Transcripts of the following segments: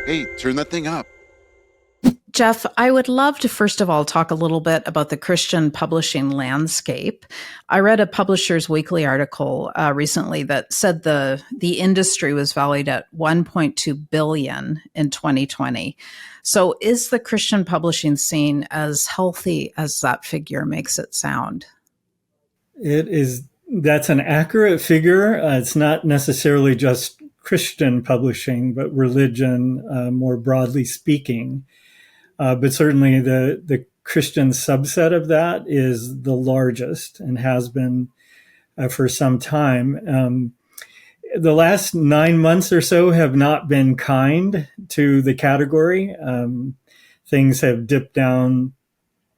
Hey, turn that thing up. Jeff, I would love to first of all talk a little bit about the Christian publishing landscape. I read a Publishers Weekly article recently that said the industry was valued at 1.2 billion in 2020. So, is the Christian publishing scene as healthy as that figure makes it sound? It is, that's an accurate figure. It's not necessarily just Christian publishing, but religion, more broadly speaking. But certainly the Christian subset of that is the largest and has been for some time. The last 9 months or so have not been kind to the category. Things have dipped down,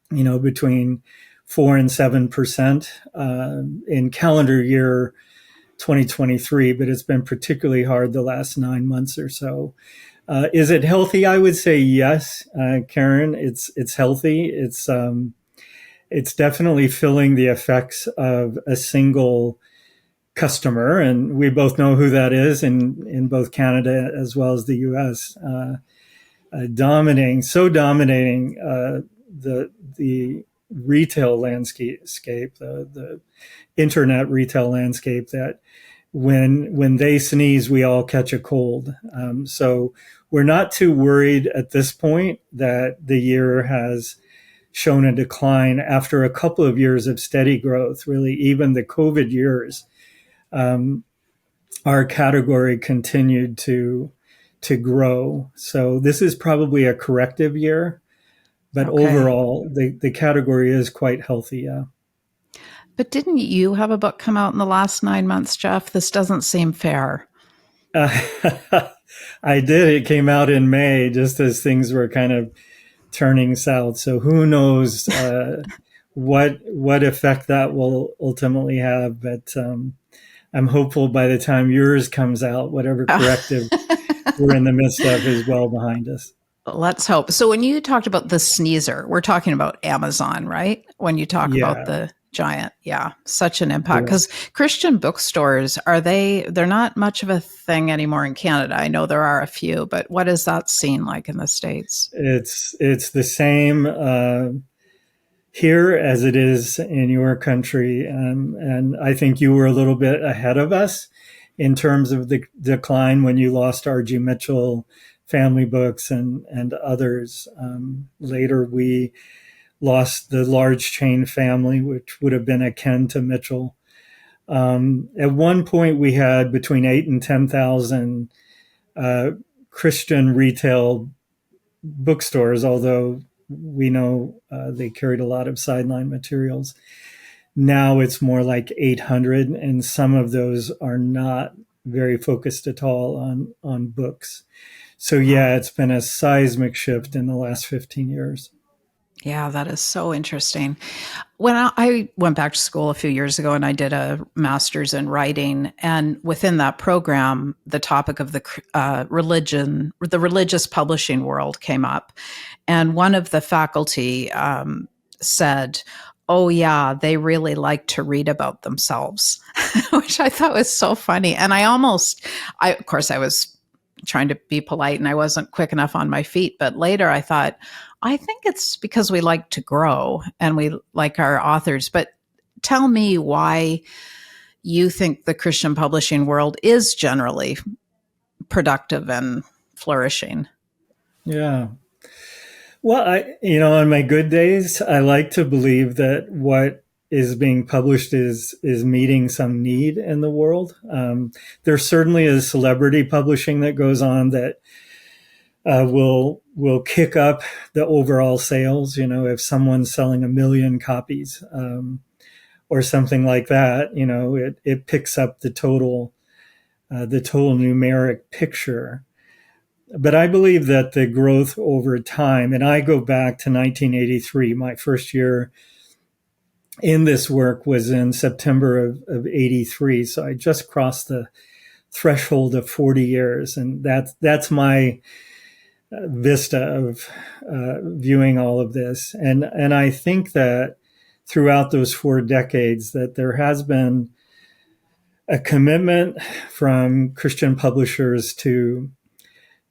between 4 and 7% in calendar year 2023, but it's been particularly hard the last 9 months or so. Is it healthy? I would say yes, Karen. It's healthy. It's definitely filling the effects of a single customer, and we both know who that is in both Canada as well as the U.S. Dominating the retail landscape, the internet retail landscape, that when they sneeze, we all catch a cold. So we're not too worried at this point that the year has shown a decline after a couple of years of steady growth. Really, even the COVID years, our category continued to grow. So this is probably a corrective year, but Okay. overall, the category is quite healthy. Yeah. But didn't you have a book come out in the last 9 months, Jeff? This doesn't seem fair. Uh, I did. It came out in May, just as things were kind of turning south. So who knows what effect that will ultimately have? But I'm hopeful by the time yours comes out, whatever corrective we're in the midst of is well behind us. Let's hope. So when you talked about the sneezer, we're talking about Amazon, right? When you talk about Yeah. the giant, yeah, such an impact. Correct. Because Christian bookstores, they're not much of a thing anymore in Canada. I know there are a few, but what is that scene like in the States? It's the same here as it is in your country, and I think you were a little bit ahead of us in terms of the decline when you lost R.G. Mitchell, Family Books, and others. Later, we lost the large chain family, which would have been akin to Mitchell. At one point, we had between 8 and 10,000 Christian retail bookstores, although we know they carried a lot of sideline materials. Now it's more like 800, and some of those are not very focused at all on books. So yeah, it's been a seismic shift in the last 15 years. Yeah, that is so interesting. When I went back to school a few years ago and I did a master's in writing, and within that program, the topic of the religious publishing world came up. And one of the faculty said, "Oh, yeah, they really like to read about themselves," which I thought was so funny. And of course, I was trying to be polite and I wasn't quick enough on my feet. But later I thought, I think it's because we like to grow and we like our authors. But tell me why you think the Christian publishing world is generally productive and flourishing. Yeah. Well, on my good days, I like to believe that what is being published is meeting some need in the world. There certainly is celebrity publishing that goes on that will kick up the overall sales. If someone's selling 1 million copies or something like that, it picks up the total numeric picture. But I believe that the growth over time, and I go back to 1983, my first year in this work was in September of 83. So I just crossed the threshold of 40 years. And that's my vista of viewing all of this. And I think that throughout those 4 decades that there has been a commitment from Christian publishers to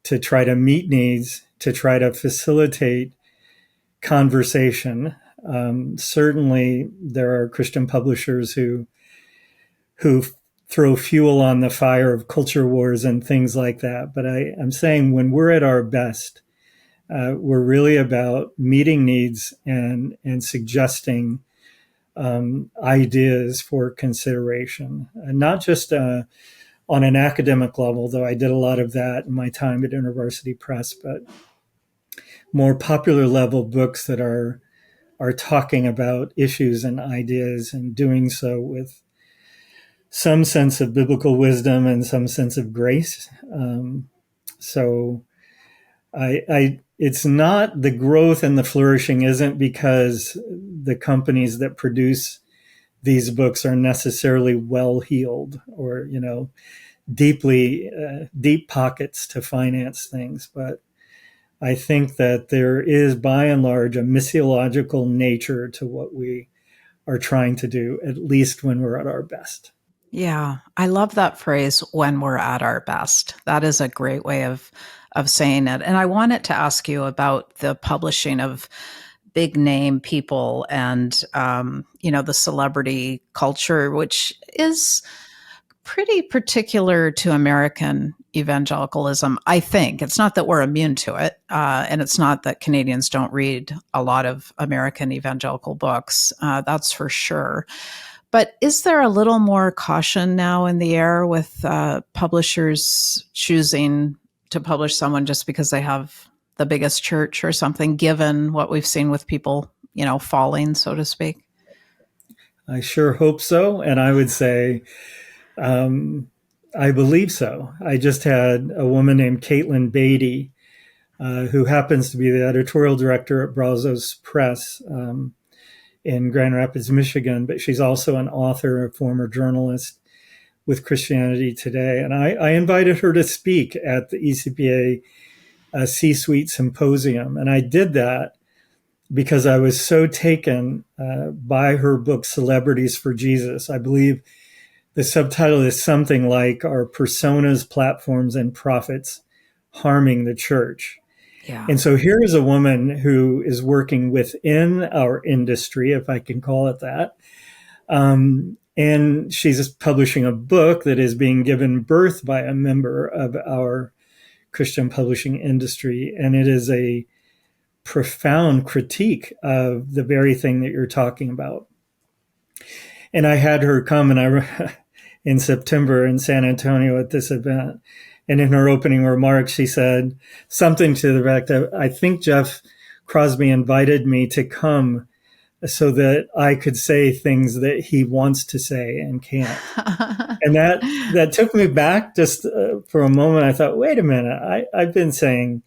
to try to meet needs, to try to facilitate conversation. Certainly, there are Christian publishers who throw fuel on the fire of culture wars and things like that. But I'm saying when we're at our best, we're really about meeting needs and suggesting ideas for consideration, and not just on an academic level, though I did a lot of that in my time at InterVarsity Press, but more popular level books that are talking about issues and ideas and doing so with some sense of biblical wisdom and some sense of grace. So it's not the growth and the flourishing isn't because the companies that produce these books are necessarily well-heeled or, deep pockets to finance things. But I think that there is, by and large, a missiological nature to what we are trying to do, at least when we're at our best. Yeah, I love that phrase, when we're at our best. That is a great way of saying it. And I wanted to ask you about the publishing of big name people and the celebrity culture, which is pretty particular to American evangelicalism. I think it's not that we're immune to it, and it's not that Canadians don't read a lot of American evangelical books. That's for sure. But is there a little more caution now in the air with publishers choosing to publish someone just because they have the biggest church or something, given what we've seen with people, falling, so to speak? I sure hope so. And I would say, I believe so. I just had a woman named Caitlin Beatty, who happens to be the editorial director at Brazos Press in Grand Rapids, Michigan, but she's also an author, a former journalist with Christianity Today. And I invited her to speak at the ECPA C-Suite Symposium. And I did that because I was so taken by her book, Celebrities for Jesus. I believe the subtitle is something like "Our Personas, Platforms, and Profits Harming the Church." Yeah. And so here is a woman who is working within our industry, if I can call it that. And she's publishing a book that is being given birth by a member of our Christian publishing industry. And it is a profound critique of the very thing that you're talking about. And I had her come in September in San Antonio at this event. And in her opening remarks, she said something to the effect of, I think Jeff Crosby invited me to come so that I could say things that he wants to say and can't. And that took me back just for a moment. I thought, wait a minute, I've been saying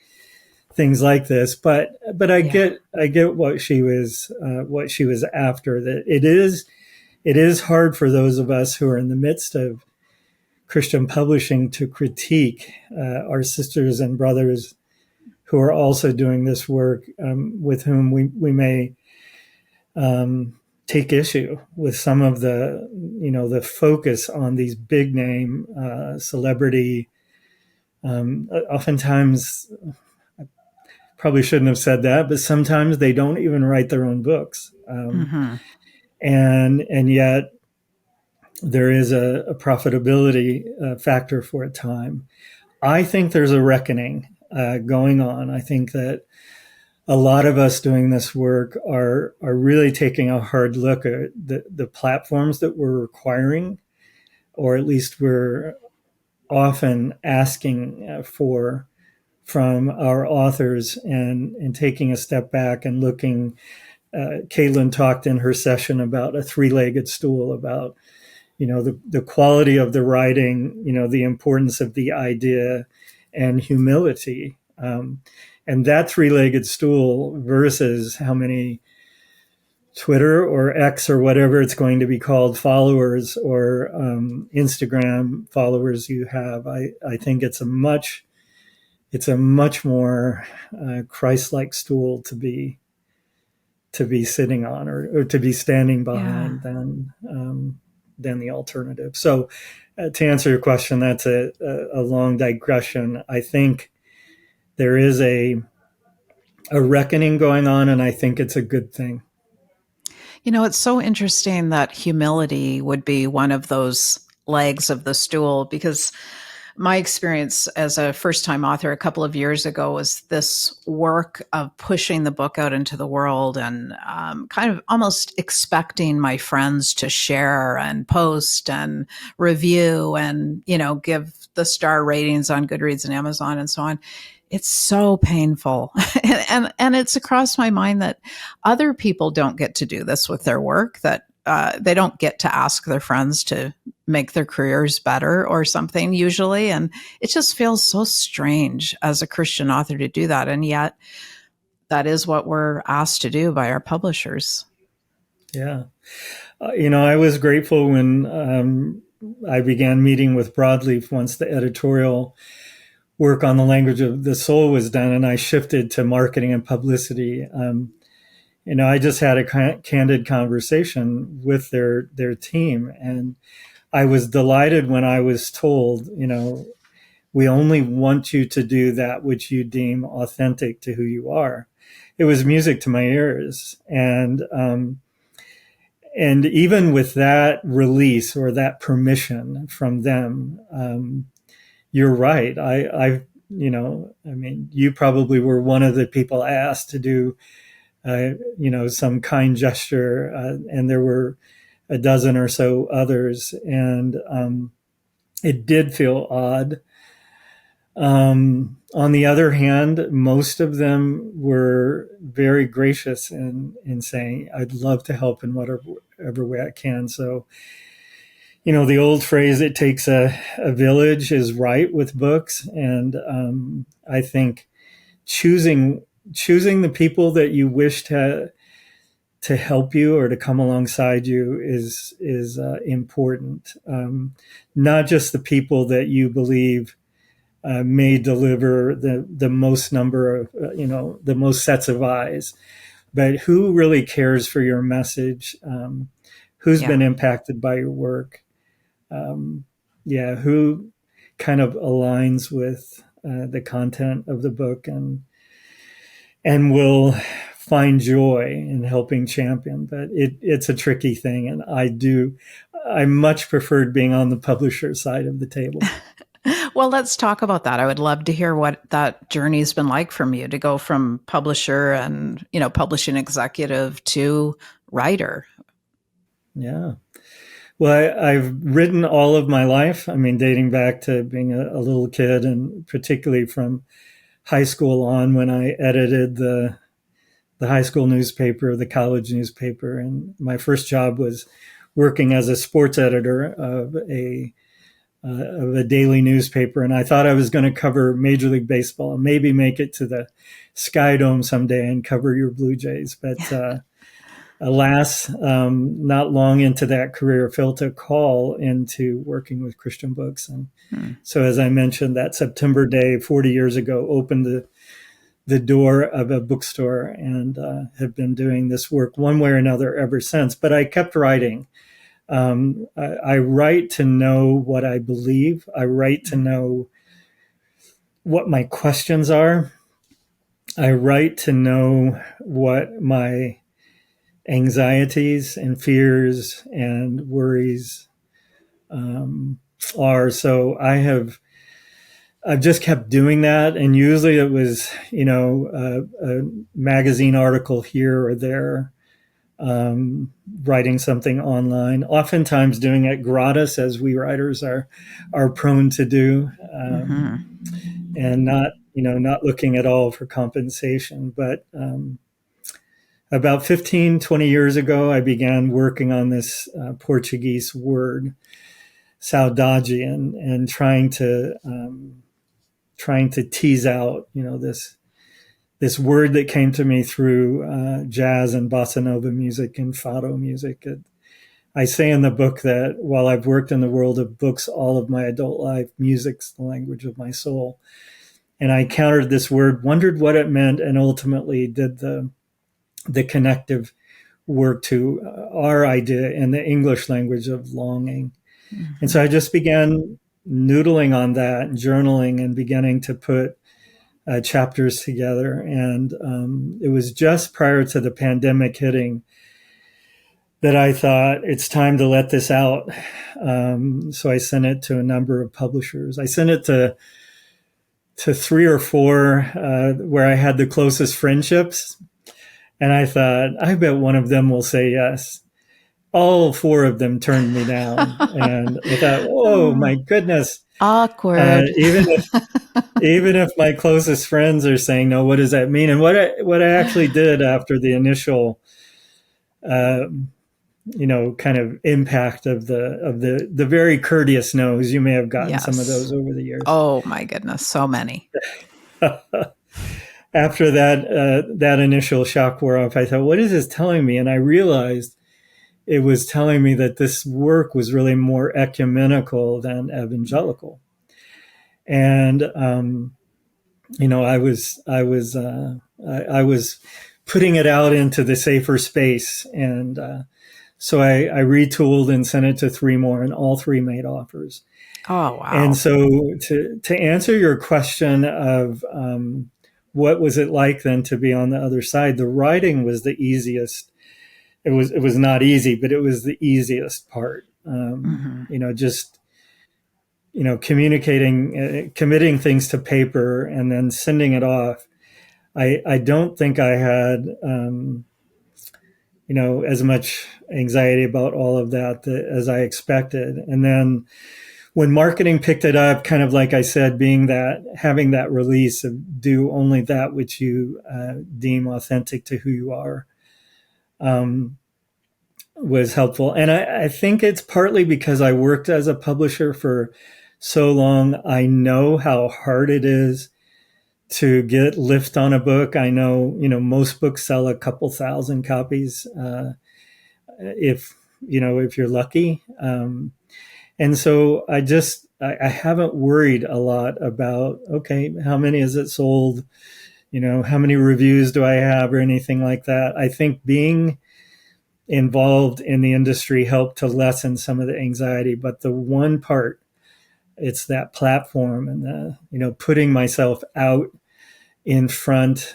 things like this, but I get what she was after. That it is hard for those of us who are in the midst of Christian publishing to critique our sisters and brothers who are also doing this work, with whom we may take issue with some of the focus on these big name celebrity. Oftentimes, I probably shouldn't have said that, but sometimes they don't even write their own books, and yet there is a profitability factor for a time. I think there's a reckoning going on. I think that a lot of us doing this work are really taking a hard look at the platforms that we're requiring, or at least we're often asking for from our authors, and taking a step back and looking. Caitlin talked in her session about a three-legged stool, about the quality of the writing, the importance of the idea, and humility. And that three-legged stool versus how many Twitter or X or whatever it's going to be called followers, or Instagram followers you have. I think it's a much more Christ-like stool to be sitting on, or to be standing behind, than the alternative. So to answer your question, that's a long digression. I think there is a reckoning going on, and I think it's a good thing. You know, it's so interesting that humility would be one of those legs of the stool, because my experience as a first time author a couple of years ago was this work of pushing the book out into the world and kind of almost expecting my friends to share and post and review and, you know, give the star ratings on Goodreads and Amazon and so on. It's so painful. And it's across my mind that other people don't get to do this with their work, that they don't get to ask their friends to make their careers better or something usually. And it just feels so strange as a Christian author to do that. And yet that is what we're asked to do by our publishers. Yeah. I was grateful when I began meeting with Broadleaf once the editorial work on the language of the soul was done, and I shifted to marketing and publicity. I just had a candid conversation with their team, and I was delighted when I was told, we only want you to do that which you deem authentic to who you are. It was music to my ears, and even with that release or that permission from them, you're right. You probably were one of the people asked to do, some kind gesture, and there were a dozen or so others, and it did feel odd. On the other hand, most of them were very gracious in saying, "I'd love to help in whatever way I can." So, the old phrase, "it takes a village," is right with books. And I think choosing the people that you wish to help you or to come alongside you is important. Not just the people that you believe may deliver the most number of, the most sets of eyes, but who really cares for your message, who's Yeah. been impacted by your work, who kind of aligns with the content of the book and will find joy in helping champion. But it's a tricky thing, and I much preferred being on the publisher side of the table. Well, let's talk about that. I would love to hear what that journey has been like from you to go from publisher and, publishing executive to writer. Yeah. Well, I've written all of my life. I mean, dating back to being a little kid, and particularly from high school on, when I edited the high school newspaper, the college newspaper. And my first job was working as a sports editor of a daily newspaper. And I thought I was going to cover Major League Baseball and maybe make it to the Sky Dome someday and cover your Blue Jays. But alas, not long into that career, felt a call into working with Christian books. And so, as I mentioned, that September day 40 years ago opened the door of a bookstore, and have been doing this work one way or another ever since. But I kept writing. I write to know what I believe. I write to know what my questions are. I write to know what my anxieties and fears and worries are. So I've just kept doing that, and usually it was, a magazine article here or there, writing something online. Oftentimes doing it gratis, as we writers are prone to do, and not looking at all for compensation. But about 15, 20 years ago, I began working on this Portuguese word, saudade, and trying to tease out, this word that came to me through jazz and bossa nova music and fado music. I say in the book that while I've worked in the world of books all of my adult life, music's the language of my soul. And I encountered this word, wondered what it meant, and ultimately did the connective work to our idea in the English language of longing. Mm-hmm. And so I just began noodling on that, journaling, and beginning to put chapters together. And it was just prior to the pandemic hitting that I thought it's time to let this out. So I sent it to a number of publishers. I sent it to three or four where I had the closest friendships. And I thought, I bet one of them will say yes. All four of them turned me down. And I thought, oh my goodness. Awkward. Even if my closest friends are saying no, what does that mean? And what I actually did after the initial kind of impact of the very courteous no's, you may have gotten some of those over the years. Oh my goodness, so many. After that initial shock wore off, I thought, what is this telling me? And I realized it was telling me that this work was really more ecumenical than evangelical. And I was putting it out into the safer space, and so I retooled and sent it to three more, and all three made offers. Oh wow! And so to answer your question of what was it like then to be on the other side, the writing was the easiest. It was not easy, but it was the easiest part. Just communicating, committing things to paper, and then sending it off. I don't think I had as much anxiety about all of that as I expected. And then when marketing picked it up, kind of like I said, having that release of do only that which you deem authentic to who you are, was helpful. And I think it's partly because I worked as a publisher for so long. I know how hard it is to get lift on a book. I know, most books sell a couple thousand copies, if you're lucky. And so I haven't worried a lot about, okay, how many is it sold? How many reviews do I have or anything like that? I think being involved in the industry helped to lessen some of the anxiety. But the one part, it's that platform and putting myself out in front.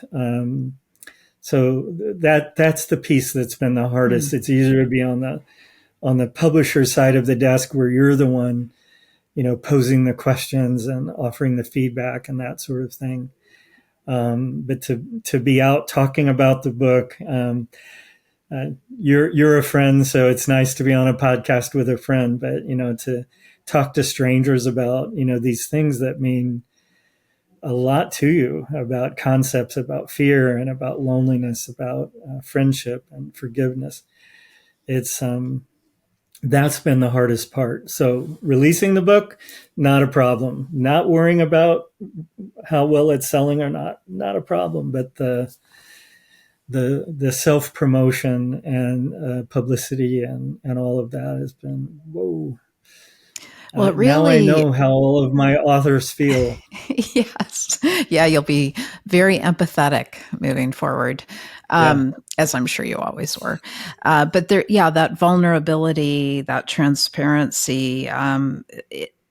So that's the piece that's been the hardest. It's easier to be on the publisher side of the desk where you're the one, posing the questions and offering the feedback and that sort of thing. But to be out talking about the book, you're a friend, so it's nice to be on a podcast with a friend. But to talk to strangers about these things that mean a lot to you, about concepts, about fear, and about loneliness, about friendship and forgiveness. It's that's been the hardest part. So releasing the book, not a problem. Not worrying about how well it's selling or not a problem. But the self-promotion and publicity and all of that has been, whoa. Well, it now I really, know how all of my authors feel. yes. Yeah, you'll be very empathetic moving forward, as I'm sure you always were. But that vulnerability, that transparency,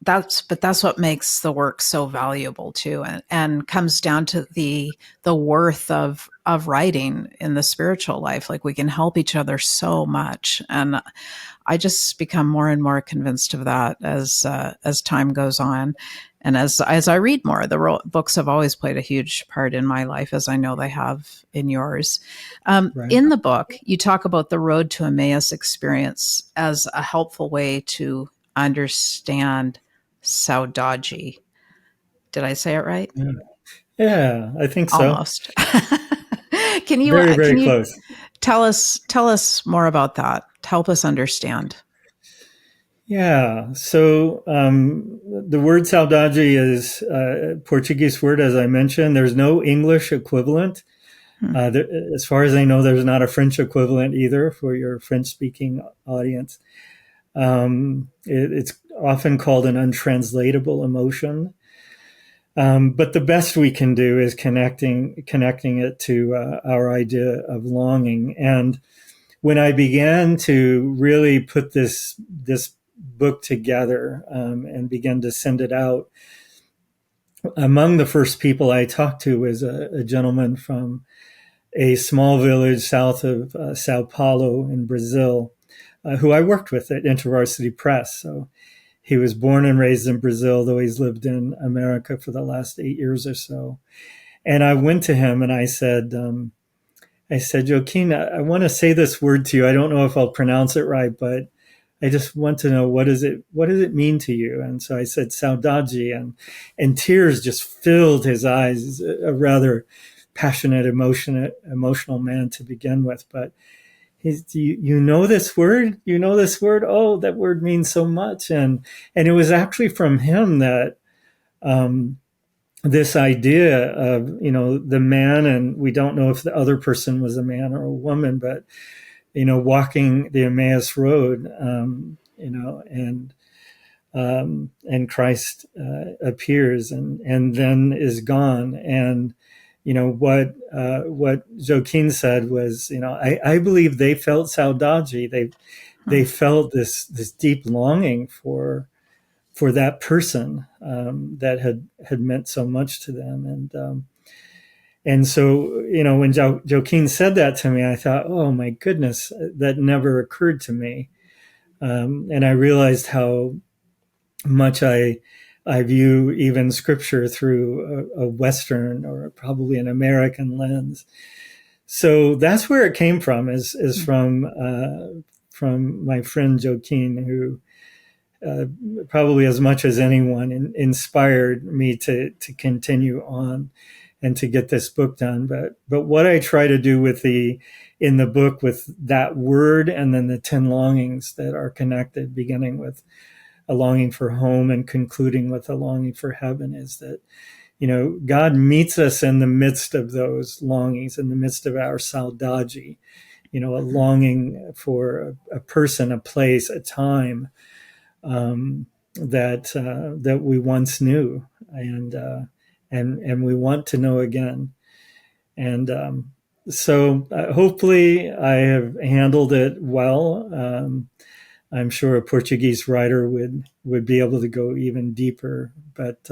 that's what makes the work so valuable too, and comes down to the worth of writing in the spiritual life. Like, we can help each other so much, and I just become more and more convinced of that as time goes on, and as I read more. The books have always played a huge part in my life, as I know they have in yours. Right. In the book, you talk about the Road to Emmaus experience as a helpful way to understand Saudaji. Did I say it right? Yeah, I think so. Almost. Can you very, very close. Tell us more about that? Help us understand. Yeah. So the word saudade is a Portuguese word, as I mentioned. There's no English equivalent. As far as I know, there's not a French equivalent either for your French-speaking audience. It's often called an untranslatable emotion. But the best we can do is connecting it to our idea of longing. And when I began to really put this book together and began to send it out, among the first people I talked to was a gentleman from a small village south of Sao Paulo in Brazil, who I worked with at InterVarsity Press. So he was born and raised in Brazil, though he's lived in America for the last 8 years or so. And I went to him and I said, Joaquin, I want to say this word to you. I don't know if I'll pronounce it right, but I just want to know what does it mean to you? And so I said saudade, and tears just filled his eyes. He's a rather passionate, emotional man to begin with. But you know this word? You know this word? Oh, that word means so much. And it was actually from him that um, this idea of, the man, and we don't know if the other person was a man or a woman, but, walking the Emmaus Road, and Christ appears and then is gone. And, what Joaquin said was, I believe they felt saudade. They felt this deep longing for that person that had meant so much to them. And so, when Joaquin said that to me, I thought, oh my goodness, that never occurred to me. And I realized how much I view even scripture through a Western or probably an American lens. So that's where it came from, is from my friend Joaquin, who probably as much as anyone inspired me to continue on and to get this book done. But what I try to do in the book with that word and then the 10 longings that are connected, beginning with a longing for home and concluding with a longing for heaven, is that, God meets us in the midst of those longings, in the midst of our saudade, a longing for a person, a place, a time, that we once knew, and we want to know again. And so hopefully I have handled it well. I'm sure a Portuguese writer would be able to go even deeper, but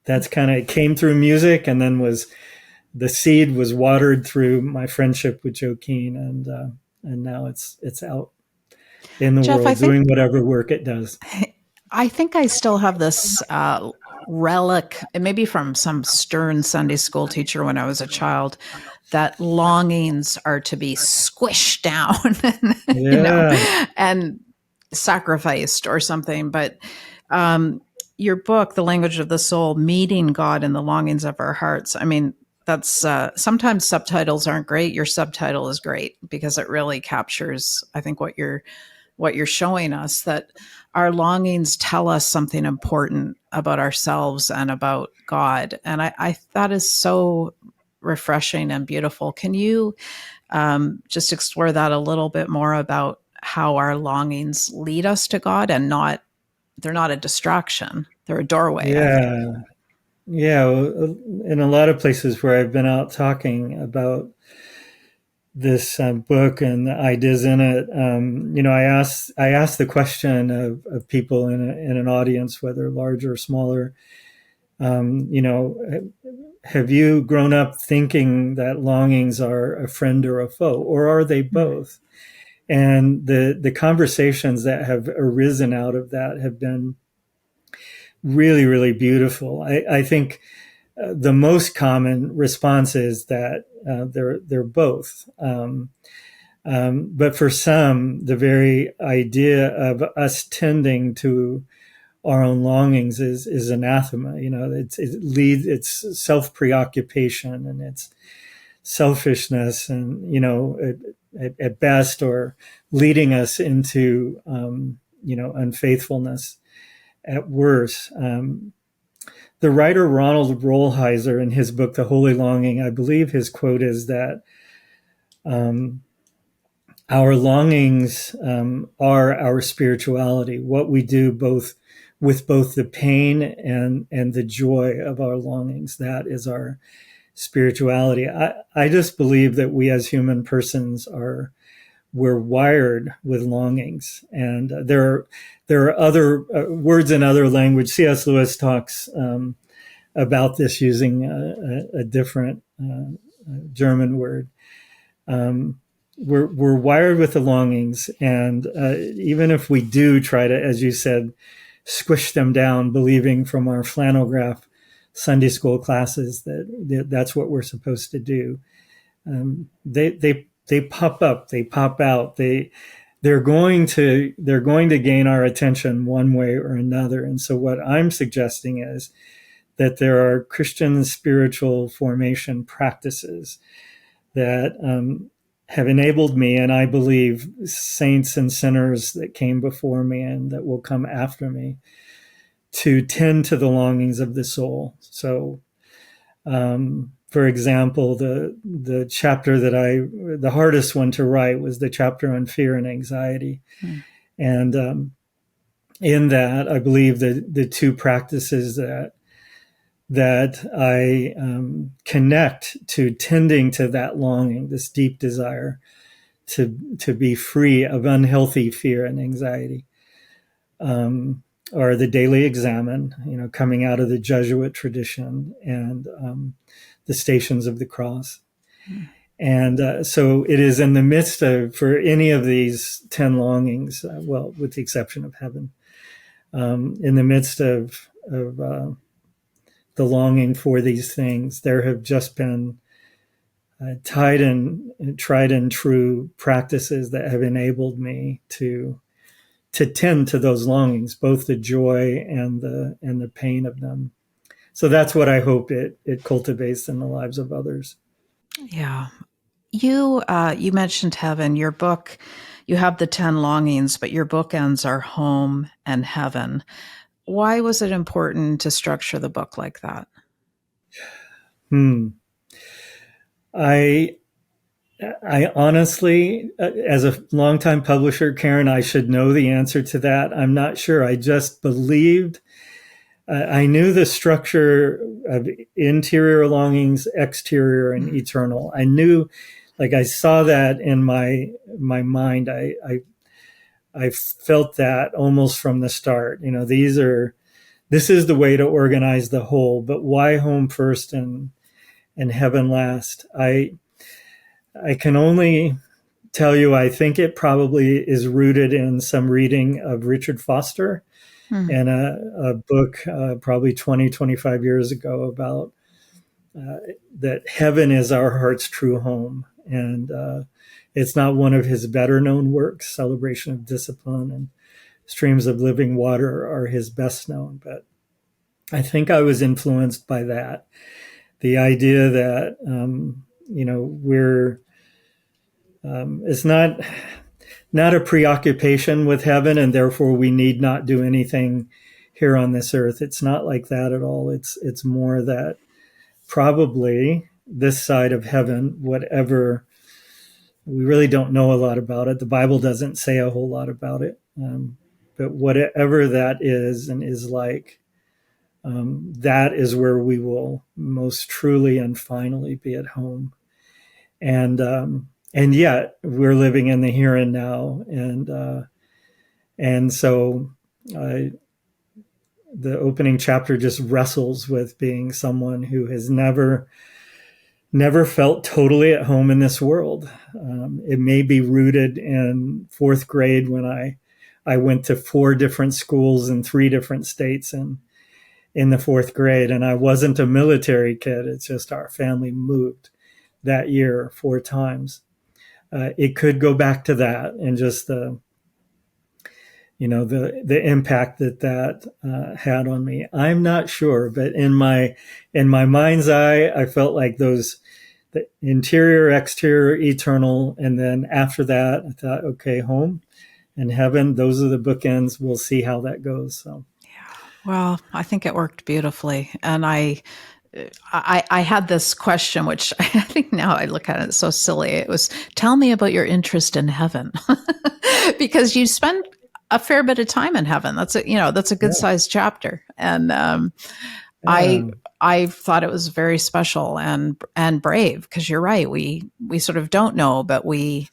that's kind of came through music, and then the seed was watered through my friendship with Joaquin, and now it's out in the Jeff, I world think doing whatever work it does. I still have this relic, maybe from some stern Sunday school teacher when I was a child, that longings are to be squished down, you know, Yeah, and sacrificed or something. But your book, The Language of the Soul, meeting God in the longings of our hearts. I mean, that's sometimes subtitles aren't great. Your subtitle is great because it really captures, I think, what you're showing us, that our longings tell us something important about ourselves and about God. And I that is so refreshing and beautiful. Can you just explore that a little bit more about how our longings lead us to God and they're not a distraction. They're a doorway, I think. yeah, yeah. In a lot of places where I've been out talking about this book and the ideas in it, I asked the question of people in an audience, whether large or smaller, um, you know, have you grown up thinking that longings are a friend or a foe, or are they both? And the conversations that have arisen out of that have been really, really beautiful. I think the most common response is that they're both. But for some, the very idea of us tending to our own longings is anathema. It's self preoccupation, and it's selfishness, and at best, or leading us into unfaithfulness at worst. The writer Ronald Rolheiser, in his book The Holy Longing, I believe his quote is that um, our longings are our spirituality, what we do with both the pain and the joy of our longings. That is our spirituality. I just believe that we as human persons we're wired with longings, and there are other words in other language. C.S. Lewis talks about this using a different German word. We're wired with the longings, and even if we do try to, as you said, squish them down, believing from our flannel graph Sunday school classes that that's what we're supposed to do, they pop up, they pop out, they're going to gain our attention one way or another. And so what I'm suggesting is that there are Christian spiritual formation practices that have enabled me, and I believe saints and sinners that came before me and that will come after me, to tend to the longings of the soul. So, for example, the chapter the hardest one to write was the chapter on fear and anxiety. And in that, I believe that the two practices that I connect to tending to that longing, this deep desire to be free of unhealthy fear and anxiety, are the daily examen, coming out of the Jesuit tradition, and the Stations of the Cross. And so it is in the midst of, for any of these 10 longings, well, with the exception of heaven, in the midst of the longing for these things, there have just been tried and true practices that have enabled me to tend to those longings, both the joy and the pain of them. So that's what I hope it cultivates in the lives of others. Yeah. You mentioned heaven. Your book, you have the 10 longings, but your bookends are home and heaven. Why was it important to structure the book like that? I honestly, as a longtime publisher, Karen, I should know the answer to that. I'm not sure. I just believed, I knew the structure of interior longings, exterior, and eternal. I knew, like, I saw that in my mind. I felt that almost from the start. This is the way to organize the whole. But why home first and heaven last? I can only tell you, I think it probably is rooted in some reading of Richard Foster and a book probably 20, 25 years ago about that heaven is our heart's true home. And it's not one of his better known works. Celebration of Discipline and Streams of Living Water are his best known. But I think I was influenced by that. The idea that, it's not a preoccupation with heaven, and therefore we need not do anything here on this earth. It's not like that at all. It's more that probably this side of heaven, whatever, we really don't know a lot about it. The Bible doesn't say a whole lot about it. But whatever that is and is like, that is where we will most truly and finally be at home. And yet we're living in the here and now. And so the opening chapter just wrestles with being someone who has never felt totally at home in this world. It may be rooted in fourth grade when I went to 4 different schools in 3 different states in the fourth grade. And I wasn't a military kid. It's just our family moved that year 4 times. It could go back to that, and just the impact that had on me. I'm not sure, but in my mind's eye, I felt like the interior, exterior, eternal, and then after that, I thought, okay, home and heaven, those are the bookends. We'll see how that goes. So, yeah. Well, I think it worked beautifully, and I had this question, which I think now I look at it, it's so silly. It was, tell me about your interest in heaven, because you spend a fair bit of time in heaven. That's a good sized chapter. And I thought it was very special and brave, because you're right. We sort of don't know, but we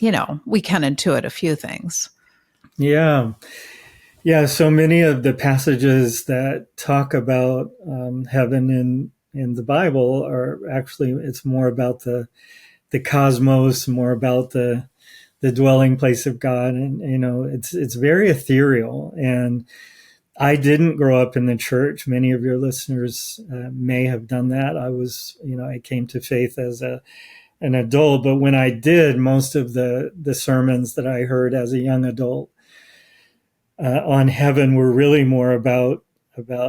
can intuit a few things. Yeah. Yeah, so many of the passages that talk about heaven in the Bible are actually, it's more about the cosmos, more about the dwelling place of God, and it's very ethereal. And I didn't grow up in the church. Many of your listeners may have done that. I came to faith as an adult, but when I did, most of the sermons that I heard as a young adult on heaven were really more about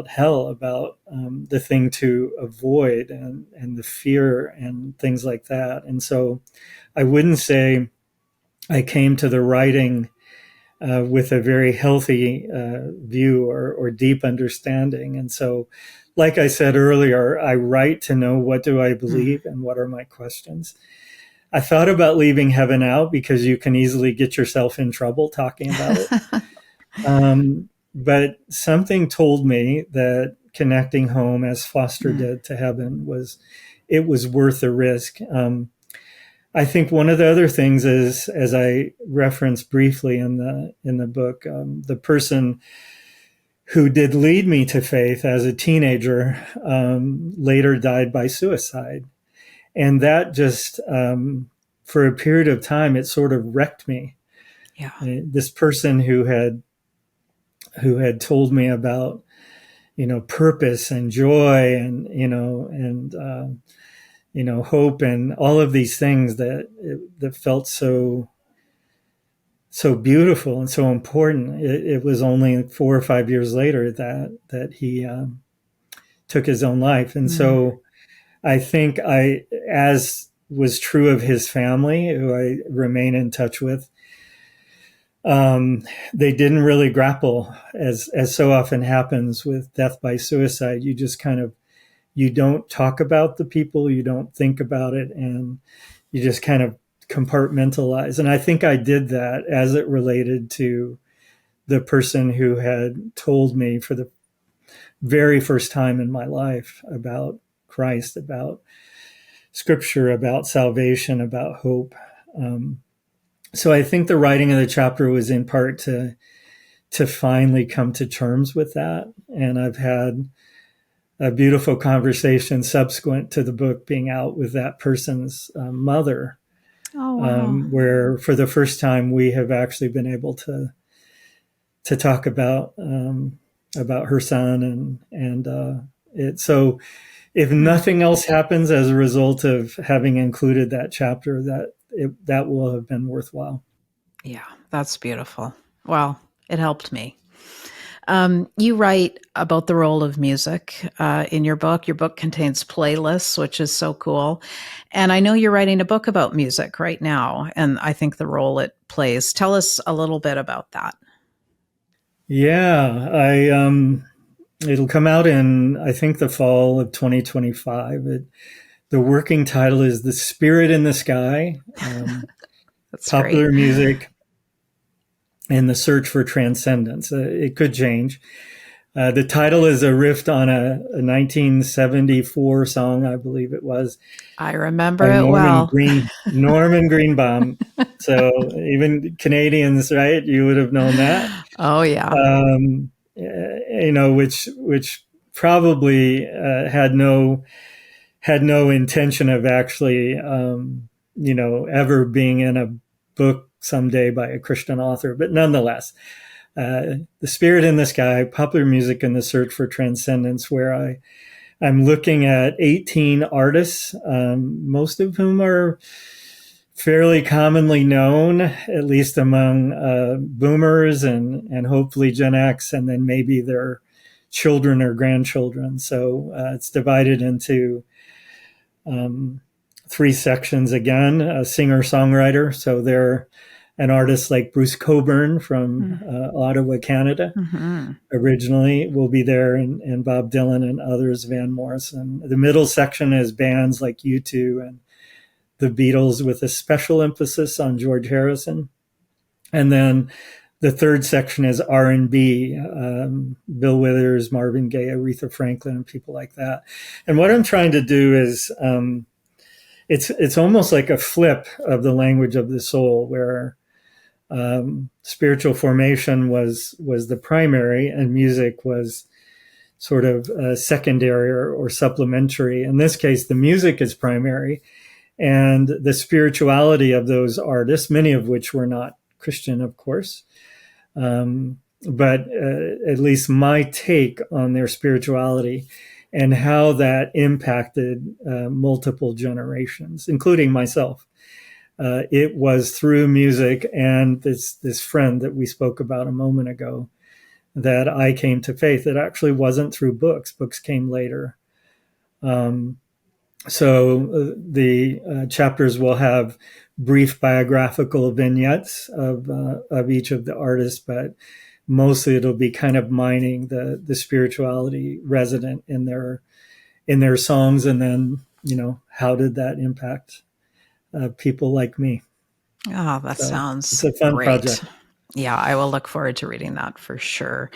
hell, about the thing to avoid, and the fear and things like that. And so I wouldn't say I came to the writing with a very healthy view or deep understanding. And so, like I said earlier, I write to know, what do I Mm. believe and what are my questions. I thought about leaving heaven out because you can easily get yourself in trouble talking about it. But something told me that connecting home, as Foster Mm. did, to heaven was worth the risk. I think one of the other things is, as I referenced briefly in the book, the person who did lead me to faith as a teenager later died by suicide, and that just for a period of time it sort of wrecked me. Yeah. This person who had told me about purpose and joy and hope and all of these things that felt so beautiful and so important. It was only 4 or 5 years later that he took his own life. And Mm. so I think as was true of his family, who I remain in touch with, they didn't really grapple, as so often happens with death by suicide. You just kind of, you don't talk about the people, you don't think about it, and you just kind of compartmentalize. And I think I did that as it related to the person who had told me for the very first time in my life about Christ, about scripture, about salvation, about hope. So I think the writing of the chapter was in part to finally come to terms with that. And I've had a beautiful conversation subsequent to the book being out with that person's mother, Oh, wow. where for the first time we have actually been able to talk about her son, and it. So if Mm. nothing else happens as a result of having included that chapter, that will have been worthwhile. Yeah, that's beautiful. Well, it helped me. You write about the role of music in your book. Your book contains playlists, which is so cool. And I know you're writing a book about music right now, and I think the role it plays. Tell us a little bit about that. Yeah, it'll come out in, I think, the fall of 2025. The working title is "The Spirit in the Sky." That's great. Popular music and the search for transcendence. It could change. The title is a riff on a 1974 song, I believe it was, I remember by it well. Norman Greenbaum. So even Canadians, right? You would have known that. Oh, yeah. Which probably had no intention of actually, ever being in a book someday by a Christian author. But nonetheless, The Spirit in the Sky, popular music in the search for transcendence, where I'm looking at 18 artists, most of whom are fairly commonly known, at least among boomers and hopefully Gen X, and then maybe their children or grandchildren. So it's divided into um, three sections again: a singer songwriter. So they're an artist like Bruce Coburn from Ottawa, Canada. Mm-hmm. Originally will be there, and Bob Dylan and others, Van Morrison. The middle section is bands like U2 and the Beatles, with a special emphasis on George Harrison. And then the third section is R&B, Bill Withers, Marvin Gaye, Aretha Franklin, and people like that. And what I'm trying to do is it's almost like a flip of the language of the soul, where Spiritual formation was the primary, and music was sort of secondary or supplementary. In this case, the music is primary, and the spirituality of those artists, many of which were not Christian, of course, but at least my take on their spirituality and how that impacted multiple generations, including myself. It was through music and this friend that we spoke about a moment ago that I came to faith. It actually wasn't through books. Books came later. So the chapters will have brief biographical vignettes of each of the artists, but mostly it'll be kind of mining the spirituality resident in their songs, and then how did that impact people like me. Oh, that So it's sounds a fun great. project. Yeah, I will look forward to reading that for sure.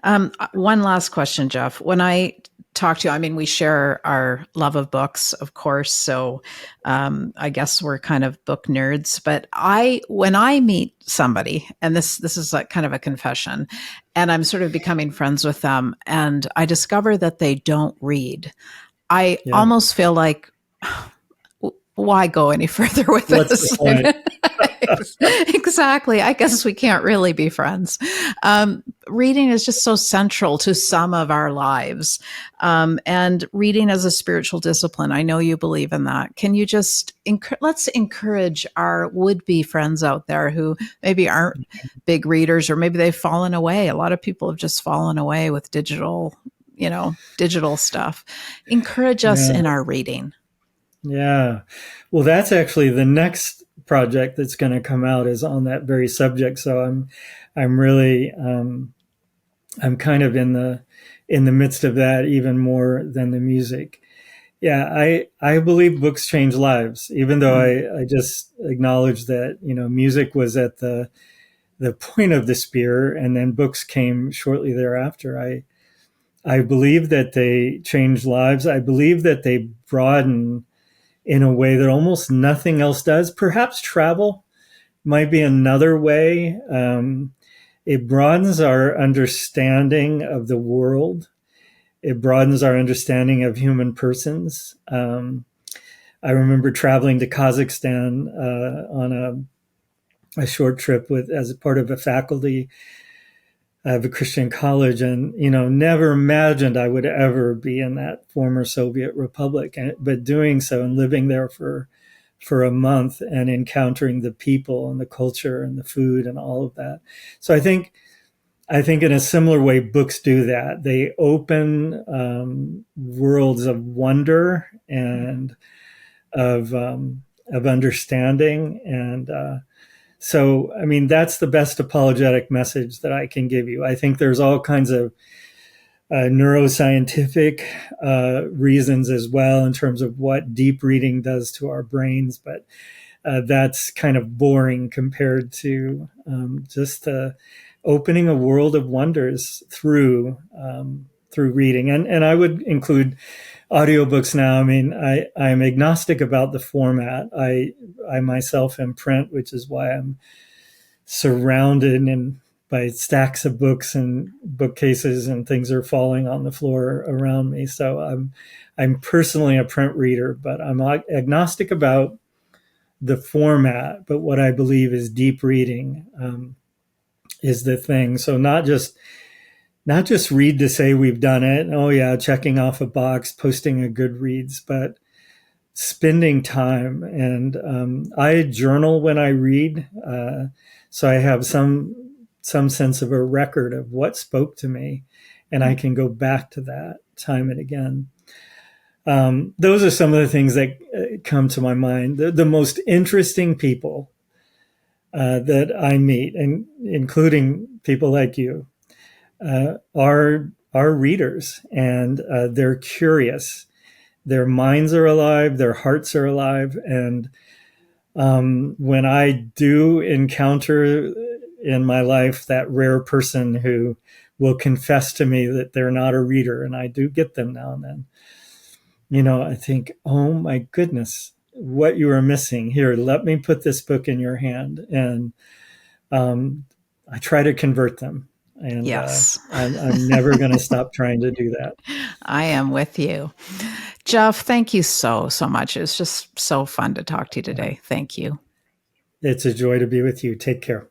One last question, Jeff. When I talk to you, I mean, we share our love of books, of course. So I guess we're kind of book nerds. But when I meet somebody, and this is like kind of a confession, and I'm sort of becoming friends with them, and I discover that they don't read, I Yeah. almost feel like, why go any further with What's the this? point? Exactly. I guess we can't really be friends. Reading is just so central to some of our lives. And reading as a spiritual discipline, I know you believe in that. Can you just let's encourage our would-be friends out there who maybe aren't big readers, or maybe they've fallen away. A lot of people have just fallen away with digital stuff. Encourage us Yeah. in our reading. Yeah. Well, that's actually the next project that's going to come out is on that very subject. So I'm really, I'm kind of in the midst of that even more than the music. Yeah. I believe books change lives, even though I just acknowledge that, music was at the point of the spear, and then books came shortly thereafter. I believe that they change lives. I believe that they broaden in a way that almost nothing else does. Perhaps travel might be another way. It broadens our understanding of the world. It broadens our understanding of human persons. I remember traveling to Kazakhstan on a short trip as a part of a faculty of a Christian college, and never imagined I would ever be in that former Soviet republic. But doing so and living there for a month and encountering the people and the culture and the food and all of that. So I think in a similar way, books do that. They open worlds of wonder and of understanding. And so, I mean, that's the best apologetic message that I can give you. I think there's all kinds of neuroscientific reasons as well in terms of what deep reading does to our brains, but that's kind of boring compared to just opening a world of wonders through reading. And I would include audiobooks now. I mean, I'm agnostic about the format. I myself am print, which is why I'm surrounded by stacks of books and bookcases, and things are falling on the floor around me. So I'm personally a print reader, but I'm agnostic about the format. But what I believe is deep reading is the thing. So not just read to say we've done it. Oh yeah, checking off a box, posting a Goodreads, but spending time. And I journal when I read, so I have some sense of a record of what spoke to me, and I can go back to that time and again. Those are some of the things that come to my mind. The most interesting people that I meet, and including people like you, are readers, and they're curious. Their minds are alive, their hearts are alive, and when I do encounter in my life that rare person who will confess to me that they're not a reader, and I do get them now and then, I think, oh my goodness, what you are missing here. Let me put this book in your hand. And I try to convert them. And Yes. I'm never going to stop trying to do that. I am with you. Jeff, thank you so much. It was just so fun to talk to you today. Thank you. It's a joy to be with you. Take care.